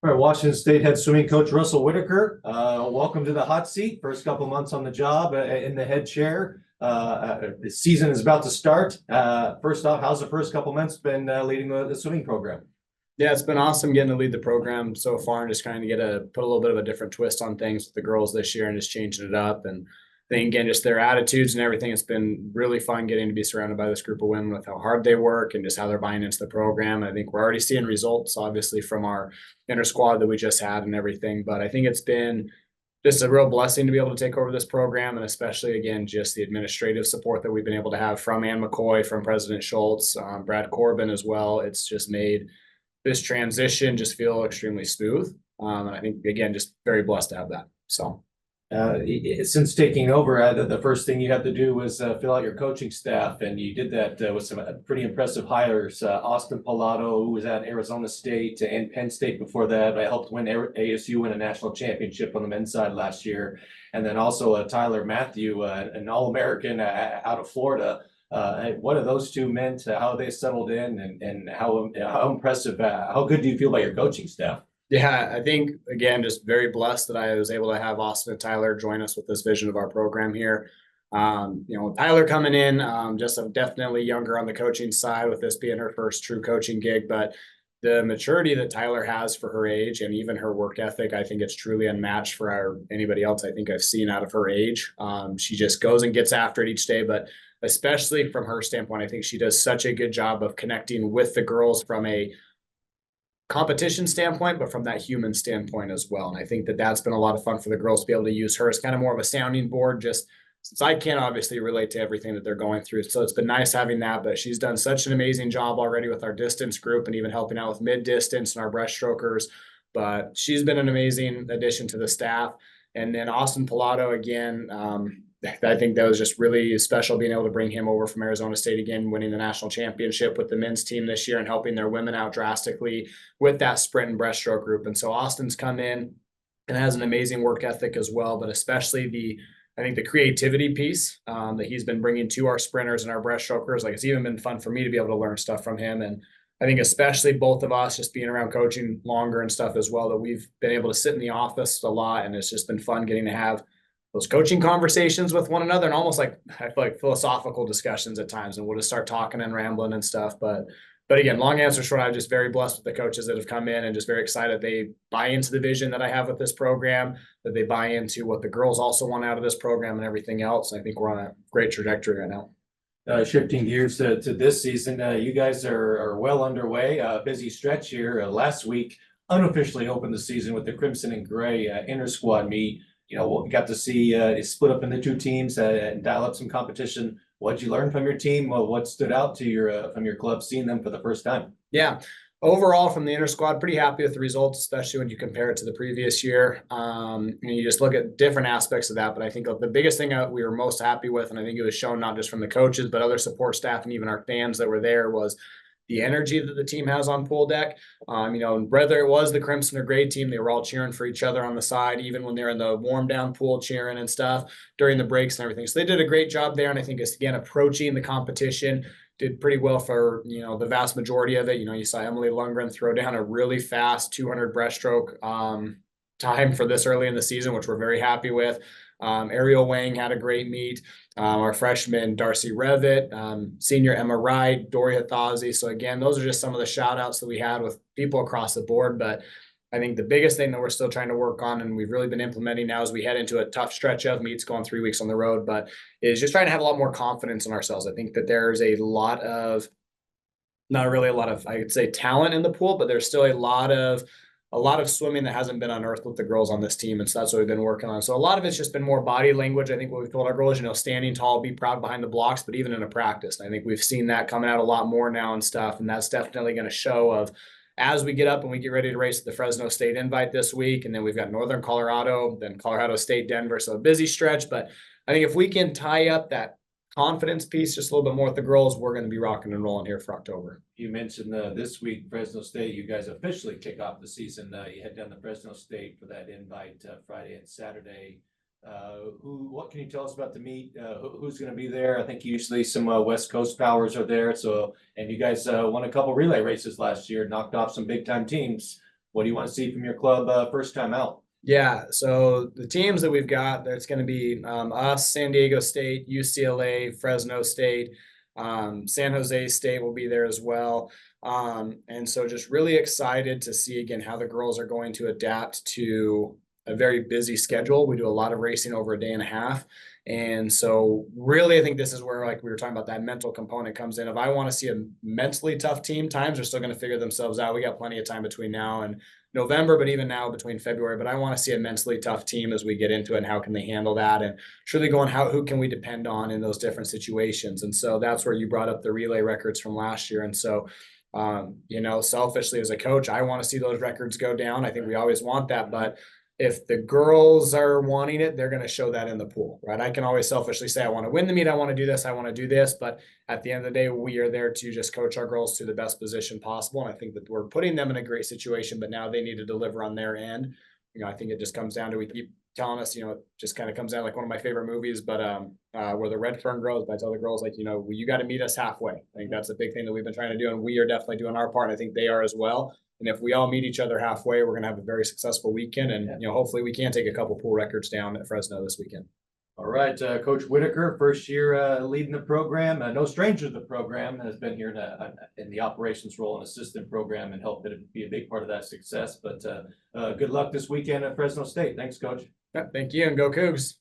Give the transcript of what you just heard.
All right, Washington State head swimming coach Russell Whitaker. Welcome to the hot seat. First couple months on the job in the head chair. The season is about to start. First off, how's the first couple months been leading the swimming program? Yeah, it's been awesome getting to lead the program so far and just kind of put a little bit of a different twist on things with the girls this year and just changing it up. And I think again, just their attitudes and everything. It's been really fun getting to be surrounded by this group of women with how hard they work and just how they're buying into the program. I think we're already seeing results, obviously, from our inter squad that we just had and everything. But I think it's been just a real blessing to be able to take over this program, and especially again just the administrative support that we've been able to have from Ann McCoy, from President Schultz, Brad Corbin as well. It's just made this transition just feel extremely smooth. And I think again, just very blessed to have that. So Since taking over, the first thing you had to do was fill out your coaching staff, and you did that with some pretty impressive hires. Austin Pilato, who was at Arizona State and Penn State before that. I helped ASU win a national championship on the men's side last year, and then also Tyler Matthew, an All-American out of Florida. What have those two meant? How they settled in, and how impressive? How good do you feel about your coaching staff? yeah, I think again, just very blessed that I was able to have Austin and Tyler join us with this vision of our program here. Tyler coming in, just definitely younger on the coaching side with this being her first true coaching gig, but the maturity that Tyler has for her age and even her work ethic, I think it's truly unmatched for anybody else I think I've seen out of her age. She just goes and gets after it each day, but especially from her standpoint, I think she does such a good job of connecting with the girls from a competition standpoint, but from that human standpoint as well. And I think that that's been a lot of fun for the girls to be able to use her as kind of more of a sounding board, just since I can't obviously relate to everything that they're going through. So it's been nice having that, but she's done such an amazing job already with our distance group and even helping out with mid distance and our breaststrokers. But she's been an amazing addition to the staff. And then Austin Pilato again, I think that was just really special being able to bring him over from Arizona State again, winning the national championship with the men's team this year and helping their women out drastically with that sprint and breaststroke group. And so Austin's come in and has an amazing work ethic as well, but especially I think the creativity piece that he's been bringing to our sprinters and our breaststrokers. Like, it's even been fun for me to be able to learn stuff from him. And I think especially both of us just being around coaching longer and stuff as well, that we've been able to sit in the office a lot. And it's just been fun getting to have those coaching conversations with one another, and almost like, I feel like, philosophical discussions at times, and we'll just start talking and rambling and stuff. But again, long answer short, I'm just very blessed with the coaches that have come in and just very excited. They buy into the vision that I have with this program, that they buy into what the girls also want out of this program and everything else. I think we're on a great trajectory right now. Shifting gears to this season, you guys are well underway. Busy stretch here. Last week, unofficially opened the season with the Crimson and Gray inter squad meet. We got to see split up into two teams and dial up some competition. What'd you learn from your team? What stood out to your from your club seeing them for the first time? Yeah. Overall, from the inter squad, pretty happy with the results, especially when you compare it to the previous year. And you just look at different aspects of that. But I think the biggest thing we were most happy with, and I think it was shown not just from the coaches, but other support staff and even our fans that were there, was the energy that the team has on pool deck. Whether it was the Crimson or Gray team, they were all cheering for each other on the side, even when they're in the warm down pool cheering and stuff during the breaks and everything. So they did a great job there. And I think it's, again, approaching the competition, did pretty well for, the vast majority of it. You saw Emily Lundgren throw down a really fast 200 breaststroke time for this early in the season, which we're very happy with. Ariel Wang had a great meet. Our freshman Darcy Revitt, senior Emma Wright, Doria Thazi. So again, those are just some of the shout outs that we had with people across the board. But I think the biggest thing that we're still trying to work on, and we've really been implementing now as we head into a tough stretch of meets, going 3 weeks on the road, but is just trying to have a lot more confidence in ourselves. I think that there's not really a lot of, I would say, talent in the pool, but there's still a lot of swimming that hasn't been unearthed with the girls on this team. And so that's what we've been working on. So a lot of it's just been more body language. I think what we've told our girls, standing tall, be proud behind the blocks, but even in a practice. And I think we've seen that coming out a lot more now and stuff. And that's definitely going to show of, as we get up and we get ready to race at the Fresno State Invite this week. And then we've got Northern Colorado, then Colorado State, Denver. So a busy stretch. But I think if we can tie up that confidence piece just a little bit more with the girls, we're going to be rocking and rolling here for October. You mentioned this week, Fresno State, you guys officially kick off the season. You head down to Fresno State for that invite Friday and Saturday. What can you tell us about the meet? Who's going to be there? I think usually some West Coast powers are there. So, and you guys won a couple relay races last year, knocked off some big time teams. What do you want to see from your club first time out? Yeah, so the teams that we've got, there's going to be us, San Diego State, UCLA, Fresno State, San Jose State will be there as well. And so just really excited to see again how the girls are going to adapt to a very busy schedule. We do a lot of racing over a day and a half. And so really, I think this is where, like we were talking about, that mental component comes in. If I want to see a mentally tough team, times are still going to figure themselves out. We got plenty of time between now and November, but even now between February. But I want to see a mentally tough team as we get into it, and how can they handle that, and truly going, who can we depend on in those different situations. And so that's where you brought up the relay records from last year. And so selfishly as a coach, I want to see those records go down. I think we always want that, but if the girls are wanting it, they're going to show that in the pool, right? I can always selfishly say, I want to win the meet, I want to do this, I want to do this. But at the end of the day, we are there to just coach our girls to the best position possible. And I think that we're putting them in a great situation, but now they need to deliver on their end. I think it just comes down to, we keep telling us, it just kind of comes down, like one of my favorite movies, but where the red fern grows. But I tell the girls, like, you got to meet us halfway. I think that's a big thing that we've been trying to do. And we are definitely doing our part. And I think they are as well. And if we all meet each other halfway, we're going to have a very successful weekend. And, hopefully we can take a couple pool records down at Fresno this weekend. All right, Coach Whitaker, first year leading the program, no stranger to the program, has been here in the operations role and assistant program, and helped it be a big part of that success. But good luck this weekend at Fresno State. Thanks, Coach. Yeah, thank you, and go Cougs.